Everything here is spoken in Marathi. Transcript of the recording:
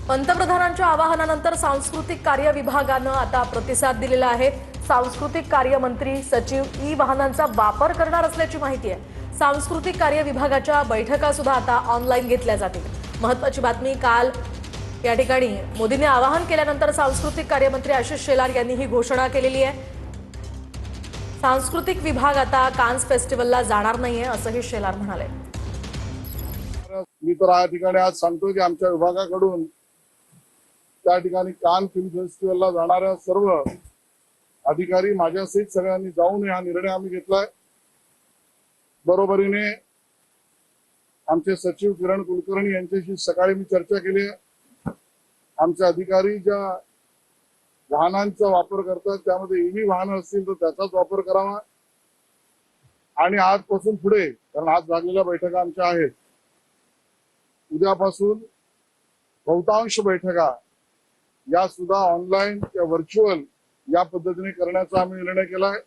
पंतप्रधानांच्या आवाहनानंतर सांस्कृतिक कार्य विभागानं आता प्रतिसाद दिलेला आहे। सांस्कृतिक कार्य मंत्री सचिव ई वाहनांचा वापर करणार असल्याची माहिती आहे। सांस्कृतिक कार्य विभागाच्या बैठका सुद्धा आता ऑनलाईन घेतल्या जातील। महत्त्वाची बातमी, काल या ठिकाणी मोदींनी आवाहन केल्यानंतर सांस्कृतिक कार्य मंत्री आशिष शेलार यांनी ही घोषणा केलेली आहे। सांस्कृतिक विभाग आता कान्स फेस्टिवलला जाणार नाहीये असंही शेलार म्हणाले। मी तर या ठिकाणी आज सांगतो की आमच्या विभागाकडून त्या ठिकाणी कान फिल्म फेस्टिवलला जाणाऱ्या सर्व अधिकारी माझ्यासहित सगळ्यांनी जाऊ नये हा निर्णय आम्ही घेतलाय। बरोबरीने आमचे सचिव किरण कुलकर्णी यांच्याशी सकाळी मी चर्चा केली आहे। आमचे अधिकारी ज्या वाहनांचा वापर करतात त्यामध्ये ईव्ही वाहन असतील तर त्याचाच वापर करावा आणि आजपासून पुढे, कारण आज लागलेल्या बैठका आमच्या आहेत, उद्यापासून बहुतांश बैठका या सुद्धा ऑनलाईन किंवा व्हर्च्युअल या पद्धतीने करण्याचा आम्ही निर्णय केलाय।